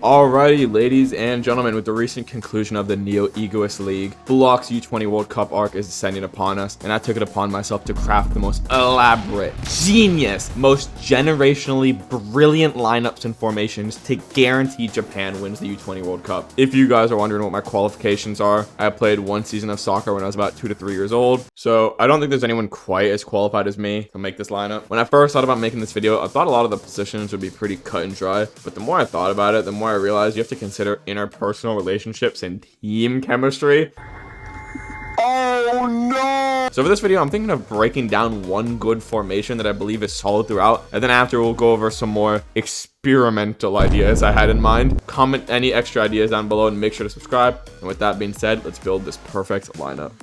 Alrighty, ladies and gentlemen, with the recent conclusion of the Neo-Egoist League, Block's U-20 World Cup arc is descending upon us, and I took it upon myself to craft the most elaborate, genius, most generationally brilliant lineups and formations to guarantee Japan wins the U-20 World Cup. If you guys are wondering what my qualifications are, I played one season of soccer when I was about 2 to 3 years old, so I don't think there's anyone quite as qualified as me to make this lineup. When I first thought about making this video, I thought a lot of the positions would be pretty cut and dry, but the more I thought about it, the more I realized you have to consider interpersonal relationships and team chemistry. Oh no! So for this video, I'm thinking of breaking down one good formation that I believe is solid throughout, and then after we'll go over some more experimental ideas I had in mind. Comment any extra ideas down below and make sure to subscribe. And with that being said, let's build this perfect lineup.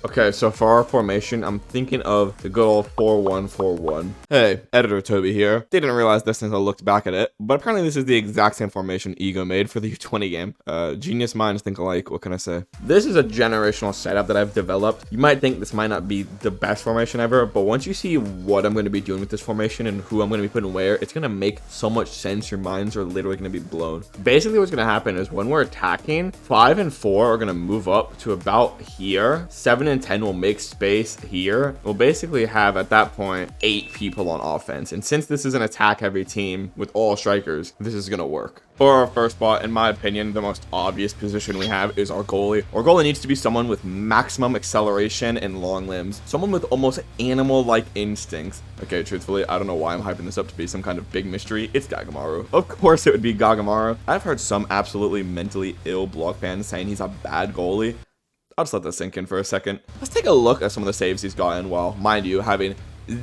Okay, so for our formation, I'm thinking of the good old 4-1-4-1. Hey, Editor Toby here. Didn't realize this since I looked back at it, but apparently this is the exact same formation Ego made for the U-20 game. Genius minds think alike, what can I say? This is a generational setup that I've developed. You might think this might not be the best formation ever, but once you see what I'm going to be doing with this formation and who I'm going to be putting where, it's going to make so much sense. Your minds are literally going to be blown. Basically, what's going to happen is when we're attacking, 5 and 4 are going to move up to about here. 7 and 10 will make space here. We'll basically have at that point 8 people on offense, and since this is an attack heavy team with all strikers, this is gonna work. For our first spot, in my opinion, the most obvious position we have is our goalie. Our goalie needs to be someone with maximum acceleration and long limbs, someone with almost animal-like instincts. Okay, truthfully, I don't know why I'm hyping this up to be some kind of big mystery. It's Gagamaru. Of course it would be Gagamaru. I've heard some absolutely mentally ill Block fans saying he's a bad goalie. I'll just let that sink in for a second. Let's take a look at some of the saves he's gotten while, mind you, having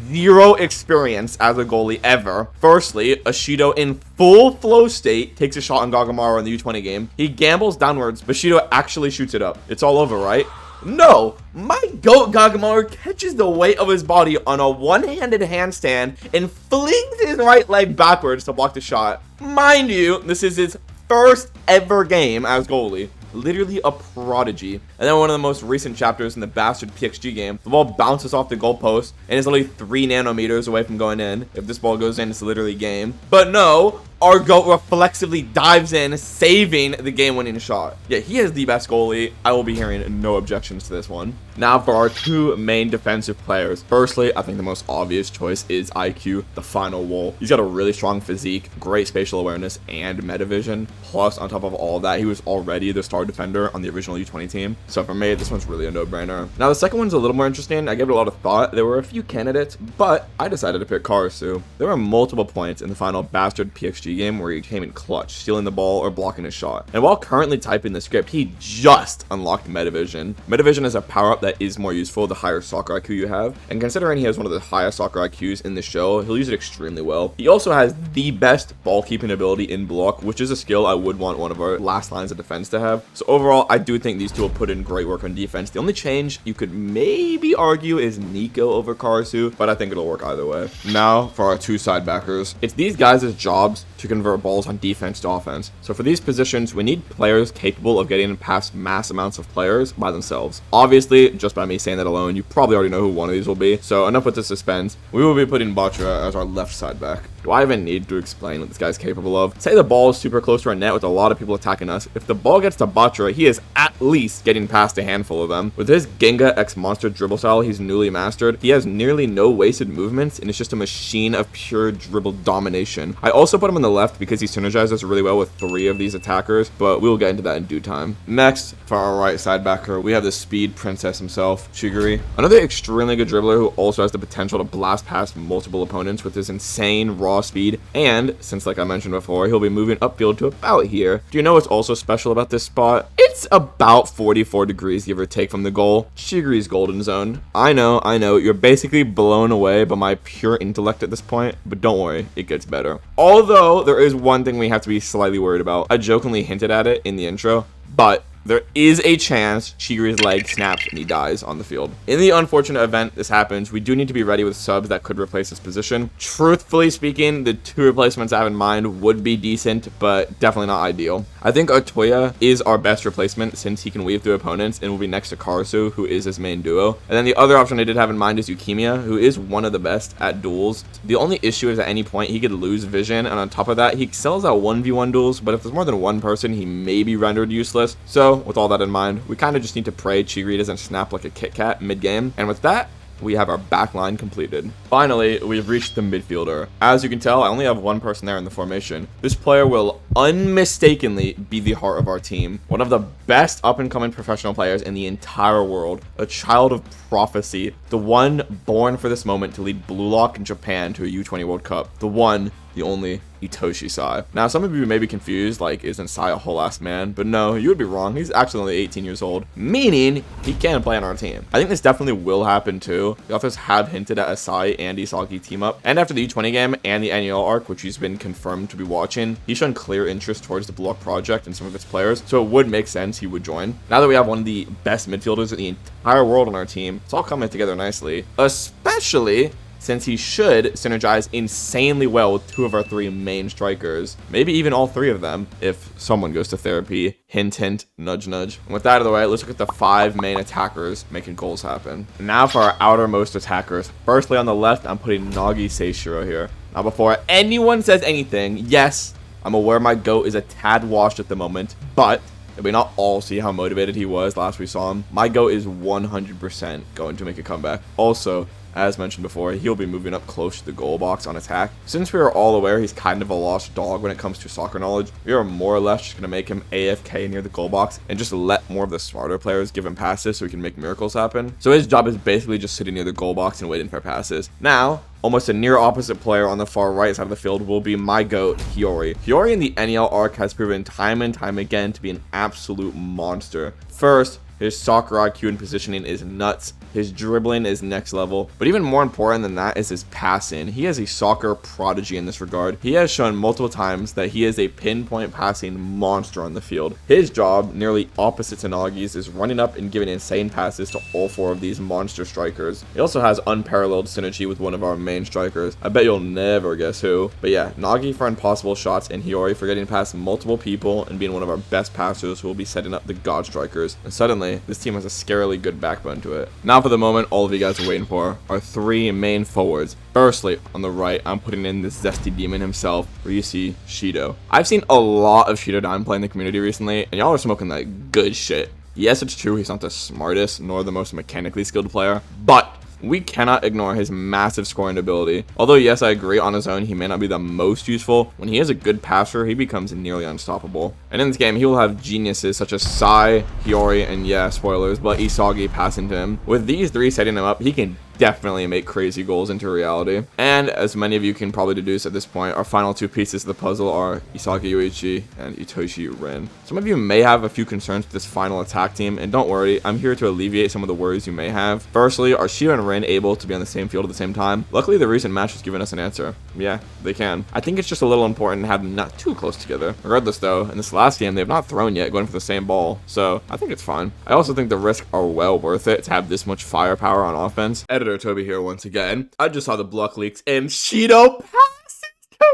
zero experience as a goalie ever. Firstly, Ashido in full flow state takes a shot on Gagamaru in the U-20 game. He gambles downwards, but Ashido actually shoots it up. It's all over, right? No, my GOAT Gagamaru catches the weight of his body on a one-handed handstand and flings his right leg backwards to block the shot. Mind you, this is his first ever game as goalie. Literally a prodigy. And then one of the most recent chapters in the Bastard PXG game, the ball bounces off the goalpost and is literally 3 nanometers away from going in. If this ball goes in, it's literally game. But no, our GOAT reflexively dives in, saving the game-winning shot. Yeah, he is the best goalie. I will be hearing no objections to this one. Now for our 2 main defensive players. Firstly, I think the most obvious choice is IQ, the final wall. He's got a really strong physique, great spatial awareness, and meta vision. Plus, on top of all of that, he was already the star defender on the original U-20 team. So for me, this one's really a no-brainer. Now the second one's a little more interesting. I gave it a lot of thought. There were a few candidates, but I decided to pick Karasu. There were multiple points in the final Bastard PXG game where he came in clutch, stealing the ball or blocking a shot. And while currently typing the script, he just unlocked Metavision. Metavision is a power-up that is more useful the higher soccer IQ you have, and considering he has one of the highest soccer IQs in the show, he'll use it extremely well. He also has the best ball keeping ability in Block, which is a skill I would want one of our last lines of defense to have. So overall, I do think these two will put in great work on defense. The only change you could maybe argue is Nico over Karasu, but I think it'll work either way. Now for our 2 side backers. It's these guys' jobs to convert balls on defense to offense. So for these positions, we need players capable of getting past mass amounts of players by themselves. Obviously, just by me saying that alone, you probably already know who one of these will be. So enough with the suspense. We will be putting Batra as our left side back. Do I even need to explain what this guy's capable of? Say the ball is super close to our net with a lot of people attacking us. If the ball gets to Batra, he is at least getting past a handful of them. With his Genga X Monster dribble style he's newly mastered, he has nearly no wasted movements and it's just a machine of pure dribble domination. I also put him on the left because he synergizes really well with 3 of these attackers, but we'll get into that in due time. Next, for our right side backer, we have the speed princess himself, Shiguri. Another extremely good dribbler who also has the potential to blast past multiple opponents with his insane raw speed, and since like I mentioned before, he'll be moving upfield to about here. Do you know what's also special about this spot? It's about 44 degrees give or take from the goal. Shiguri's golden zone. I know, you're basically blown away by my pure intellect at this point, but don't worry, it gets better. Although there is one thing we have to be slightly worried about. I jokingly hinted at it in the intro, but there is a chance Chigiri's leg snaps and he dies on the field. In the unfortunate event this happens, we do need to be ready with subs that could replace his position. Truthfully speaking, the 2 replacements I have in mind would be decent, but definitely not ideal. I think Otoya is our best replacement since he can weave through opponents and will be next to Karasu, who is his main duo. And then the other option I did have in mind is Eukemia, who is one of the best at duels. The only issue is at any point he could lose vision, and on top of that, he excels at 1v1 duels, but if there's more than one person, he may be rendered useless. So with all that in mind, we kind of just need to pray Chigiri doesn't snap like a Kit Kat mid-game. And with that, we have our back line completed. Finally, we've reached the midfielder. As you can tell, I only have one person there in the formation. This player will unmistakably be the heart of our team. One of the best up-and-coming professional players in the entire world. A child of prophecy. The one born for this moment to lead Blue Lock in Japan to a U-20 World Cup. The one, the only, Itoshi Sai. Now, some of you may be confused, like, isn't Sai a whole ass man? But no, you would be wrong. He's actually only 18 years old, meaning he can play on our team. I think this definitely will happen too. The authors have hinted at a Sai and Isagi team up. And after the U20 game and the NEL arc, which he's been confirmed to be watching, he's shown clear interest towards the Blue Lock project and some of its players, so it would make sense he would join. Now that we have one of the best midfielders in the entire world on our team, it's all coming together nicely, especially since he should synergize insanely well with 2 of our 3 main strikers. Maybe even all 3 of them, if someone goes to therapy. Hint, hint, nudge, nudge. And with that out of the way, let's look at the 5 main attackers making goals happen. Now for our outermost attackers. Firstly, on the left, I'm putting Nagi Seishiro here. Now before anyone says anything, yes, I'm aware my GOAT is a tad washed at the moment, but did we not all see how motivated he was last we saw him? My GOAT is 100% going to make a comeback. Also, as mentioned before, he'll be moving up close to the goal box on attack. Since we are all aware he's kind of a lost dog when it comes to soccer knowledge, we are more or less just going to make him AFK near the goal box and just let more of the smarter players give him passes so he can make miracles happen. So his job is basically just sitting near the goal box and waiting for passes. Now, almost a near opposite player on the far right side of the field will be my GOAT, Hiyori. Hiyori in the NEL arc has proven time and time again to be an absolute monster. First, his soccer IQ and positioning is nuts. His dribbling is next level. But even more important than that is his passing. He is a soccer prodigy in this regard. He has shown multiple times that he is a pinpoint passing monster on the field. His job, nearly opposite to Nagi's, is running up and giving insane passes to all 4 of these monster strikers. He also has unparalleled synergy with one of our main strikers. I bet you'll never guess who. But yeah, Nagi for impossible shots and Hiyori for getting past multiple people and being one of our best passers who will be setting up the god strikers. And suddenly, this team has a scarily good backbone to it. Now for the moment all of you guys are waiting for, our 3 main forwards. Firstly, on the right, I'm putting in this zesty demon himself, where you see Shido. I've seen a lot of Shido downplay in the community recently, and y'all are smoking that good shit. Yes, it's true he's not the smartest, nor the most mechanically skilled player, but we cannot ignore his massive scoring ability. Although yes, I agree, on his own he may not be the most useful, when he is a good passer, he becomes nearly unstoppable. And in this game, he will have geniuses such as Sai, Hiyori, and yeah, spoilers, but Isagi passing to him. With these 3 setting him up, he can definitely make crazy goals into reality. And as many of you can probably deduce at this point, our final 2 pieces of the puzzle are Isagi Yuichi and Itoshi Rin. Some of you may have a few concerns with this final attack team, and don't worry, I'm here to alleviate some of the worries you may have. Firstly, are Shido and Rin able to be on the same field at the same time? Luckily, the recent match has given us an answer. Yeah, they can. I think it's just a little important to have them not too close together. Regardless though, in this last game, they have not thrown yet, going for the same ball, so I think it's fine. I also think the risks are well worth it to have this much firepower on offense. Editor Toby here once again. I just saw the block leaks and Shido passes to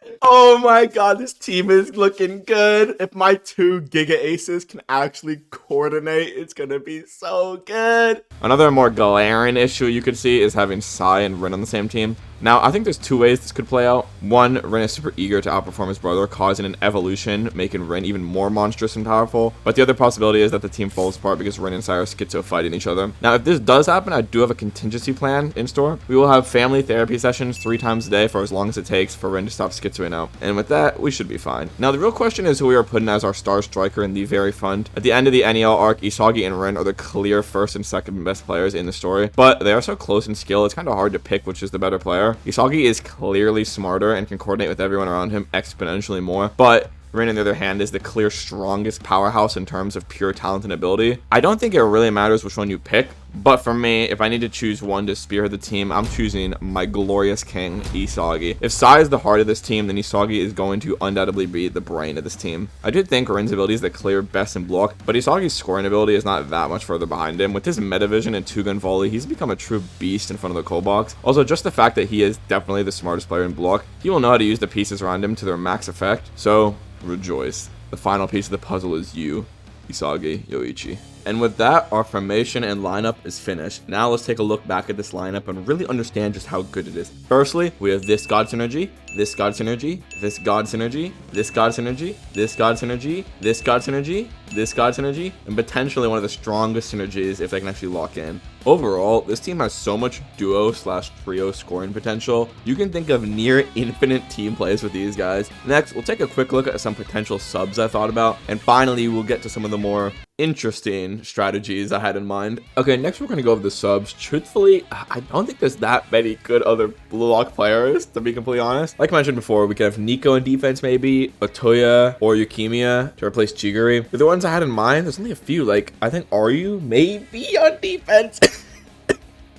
Rin. Oh my god, this team is looking good. If my 2 Giga Aces can actually coordinate, it's gonna be so good. Another more glaring issue you could see is having Sai and Rin on the same team. Now, I think there's 2 ways this could play out. One, Rin is super eager to outperform his brother, causing an evolution, making Rin even more monstrous and powerful. But the other possibility is that the team falls apart because Rin and Sai are schizo fighting each other. Now, if this does happen, I do have a contingency plan in store. We will have family therapy sessions 3 times a day for as long as it takes for Rin to stop schizoing out. And with that, we should be fine. Now, the real question is who we are putting as our star striker in the very fund. At the end of the NEL arc, Isagi and Rin are the clear first and second best players in the story, but they are so close in skill, it's kind of hard to pick which is the better player. Isagi is clearly smarter and can coordinate with everyone around him exponentially more, but Rin, on the other hand, is the clear strongest powerhouse in terms of pure talent and ability. I don't think it really matters which one you pick, but for me, if I need to choose one to spearhead the team, I'm choosing my glorious king, Isagi. If Sai is the heart of this team, then Isagi is going to undoubtedly be the brain of this team. I do think Rin's ability is the clear best in block, but Isagi's scoring ability is not that much further behind him. With his meta vision and two-gun volley, he's become a true beast in front of the cold box. Also, just the fact that he is definitely the smartest player in block, he will know how to use the pieces around him to their max effect, so rejoice. The final piece of the puzzle is you, Isagi Yoichi. And with that, our formation and lineup is finished. Now let's take a look back at this lineup and really understand just how good it is. Firstly, we have this God Synergy, this God Synergy, this God Synergy, this God Synergy, this God Synergy, this God Synergy, this God Synergy, and potentially one of the strongest synergies if they can actually lock in. Overall, this team has so much duo/trio scoring potential. You can think of near infinite team plays with these guys. Next, we'll take a quick look at some potential subs I thought about. And finally, we'll get to some of the more interesting strategies I had in mind. Okay, next we're going to go over the subs. Truthfully, I don't think there's that many good other blue lock players, to be completely honest. Like I mentioned before, we could have Nico in defense maybe, Otoya or Yukimiya to replace Chiguri. But the ones I had in mind, there's only a few. Like, I think Ryu maybe on defense.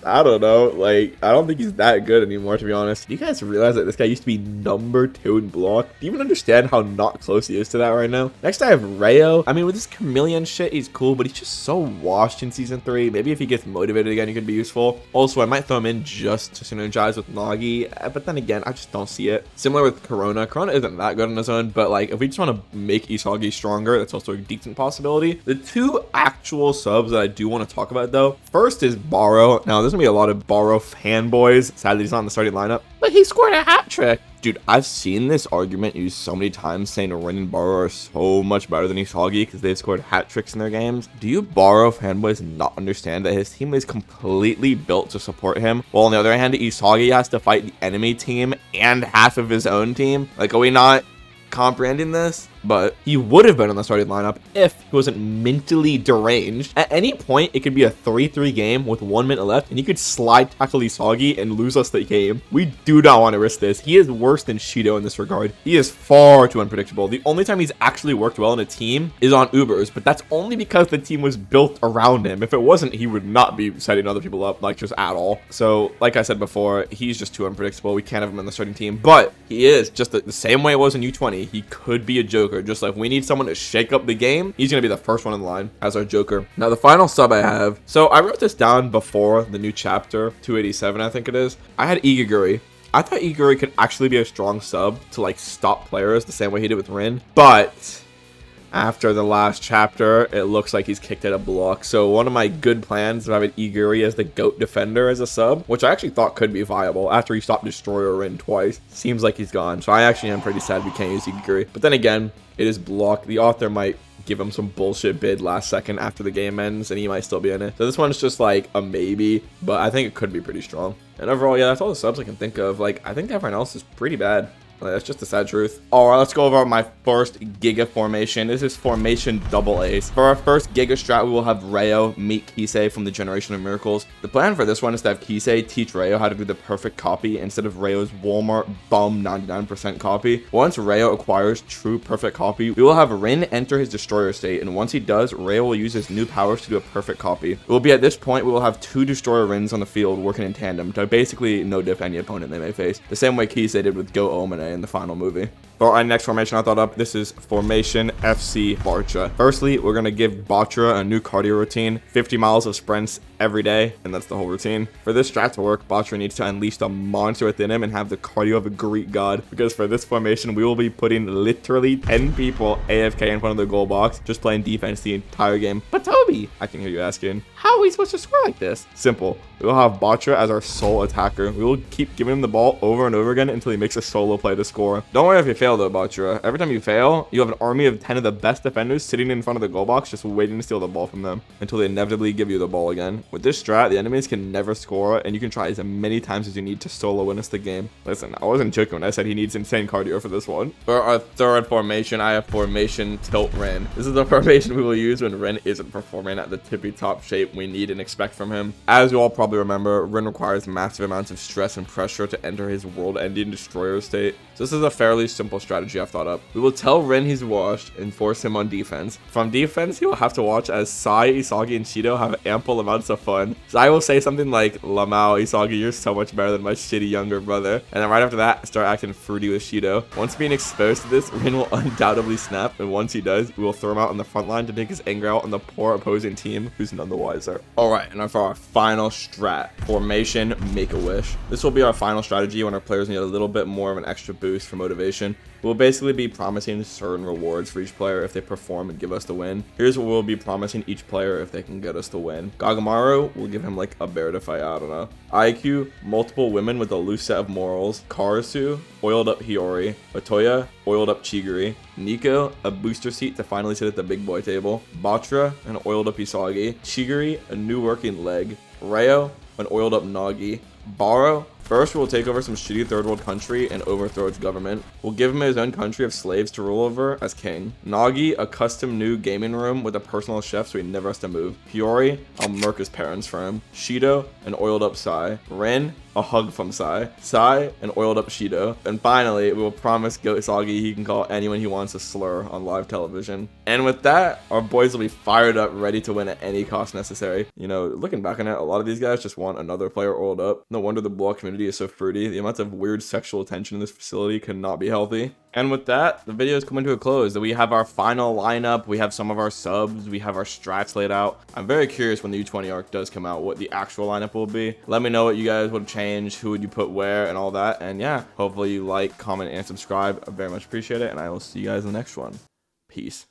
I don't know, like, I don't think he's that good anymore, to be honest. Do you guys realize that this guy used to be number 2 in block? Do you even understand how not close he is to that right now? Next, I have Rayo. I mean, with this chameleon shit, he's cool, but he's just so washed in Season 3. Maybe if he gets motivated again, he could be useful. Also, I might throw him in just to synergize with Nagi, but then again, I just don't see it. Similar with Corona. Corona isn't that good on his own, but, like, if we just want to make Isagi stronger, that's also a decent possibility. The two actual subs that I do want to talk about, though, first is Baro. Now, there's gonna be a lot of Baro fanboys. Sadly, he's not in the starting lineup, but he scored a hat trick. Dude, I've seen this argument used so many times saying Rin and Baro are so much better than Isagi because they've scored hat tricks in their games. Do you Baro fanboys not understand that his team is completely built to support him? While on the other hand, Isagi has to fight the enemy team and half of his own team? Like, are we not comprehending this? But he would have been on the starting lineup if he wasn't mentally deranged. At any point, it could be a 3-3 game with 1 minute left, and he could slide tackle Isagi and lose us the game. We do not want to risk this. He is worse than Shido in this regard. He is far too unpredictable. The only time he's actually worked well in a team is on Ubers, but that's only because the team was built around him. If it wasn't, he would not be setting other people up, like, just at all. So, like I said before, he's just too unpredictable. We can't have him in the starting team, but he is just the same way it was in U-20. He could be a joker. Just like if we need someone to shake up the game, he's going to be the first one in line as our joker. Now, the final sub I have. So I wrote this down before the new chapter, 287, I think it is. I had Igaguri. I thought Igaguri could actually be a strong sub to like stop players the same way he did with Rin. But after the last chapter, it looks like he's kicked out a block. So one of my good plans of having Iguri as the GOAT defender as a sub, which I actually thought could be viable after he stopped Destroyer Rin twice, seems like he's gone. So I actually am pretty sad we can't use Iguri. But then again, it is block. The author might give him some bullshit bid last second after the game ends, and he might still be in it. So this one's just like a maybe, but I think it could be pretty strong. And overall, yeah, that's all the subs I can think of. Like, I think everyone else is pretty bad. That's just the sad truth. All right, let's go over my first Giga formation. This is formation double ace. For our first Giga strat, we will have Rayo meet Kisei from the Generation of Miracles. The plan for this one is to have Kisei teach Rayo how to do the perfect copy instead of Rayo's Walmart bum 99% copy. Once Rayo acquires true perfect copy, we will have Rin enter his Destroyer state, and once he does, Rayo will use his new powers to do a perfect copy. It will be at this point we will have 2 Destroyer Rins on the field working in tandem to basically no-diff any opponent they may face, the same way Kisei did with Go Omine in the final movie. For our next formation I thought up, this is Formation FC Bartra. Firstly, we're going to give Batra a new cardio routine, 50 miles of sprints every day, and that's the whole routine. For this strat to work, Batra needs to unleash the monster within him and have the cardio of a Greek god, because for this formation, we will be putting literally 10 people AFK in front of the goal box, just playing defense the entire game. But Toby, I can hear you asking, how are we supposed to score like this? Simple. We will have Batra as our sole attacker. We will keep giving him the ball over and over again until he makes a solo play to score. Don't worry if you fail though, Batra. Every time you fail, you have an army of 10 of the best defenders sitting in front of the goal box just waiting to steal the ball from them until they inevitably give you the ball again. With this strat, the enemies can never score, and you can try as many times as you need to solo win us the game. Listen, I wasn't joking when I said he needs insane cardio for this one. For our third formation, I have Formation Tilt Ren. This is the formation we will use when Ren isn't performing for Rin at the tippy top shape we need and expect from him. As you all probably remember, Rin requires massive amounts of stress and pressure to enter his world-ending destroyer state. So this is a fairly simple strategy I've thought up. We will tell Rin he's washed and force him on defense. From defense, he will have to watch as Sai, Isagi, and Shido have ample amounts of fun. Sai will say something like, "Lamau, Isagi, you're so much better than my shitty younger brother." And then right after that, start acting fruity with Shido. Once being exposed to this, Rin will undoubtedly snap, and once he does, we will throw him out on the front line to take his anger out on the poor opposing team, who's none the wiser. Alright, and for our final strat, formation Make-A-Wish. This will be our final strategy when our players need a little bit more of an extra boost for motivation. We'll basically be promising certain rewards for each player if they perform and give us the win. Here's what we'll be promising each player if they can get us the win. Gagamaru, we'll give him like a bear to fight, I don't know. IQ, multiple women with a loose set of morals. Karasu, oiled up Hiyori. Otoya, oiled up Chigiri. Nico, a booster seat to finally sit at the big boy table. Batra, an oiled up Isagi. Chigiri, a new working leg. Reo, an oiled up Nagi. Baro, first we'll take over some shitty third world country and overthrow its government. We'll give him his own country of slaves to rule over as king. Nagi, a custom new gaming room with a personal chef so he never has to move. Hiyori, I'll murk his parents for him. Shido, an oiled up Sai. Rin, a hug from Sai. Sai, an oiled up Shido. And finally, we will promise Goat Isagi he can call anyone he wants a slur on live television. And with that, our boys will be fired up, ready to win at any cost necessary. You know, looking back on it, a lot of these guys just want another player oiled up. No wonder the block community is so fruity. The amount of weird sexual tension in this facility cannot be healthy. And with that, the video is coming to a close. We have our final lineup, we have some of our subs, we have our strats laid out. I'm very curious when the U-20 arc does come out, what the actual lineup will be. Let me know what you guys would change, who would you put where, and all that. And yeah, hopefully you like, comment, and subscribe. I very much appreciate it, and I will see you guys in the next one. Peace.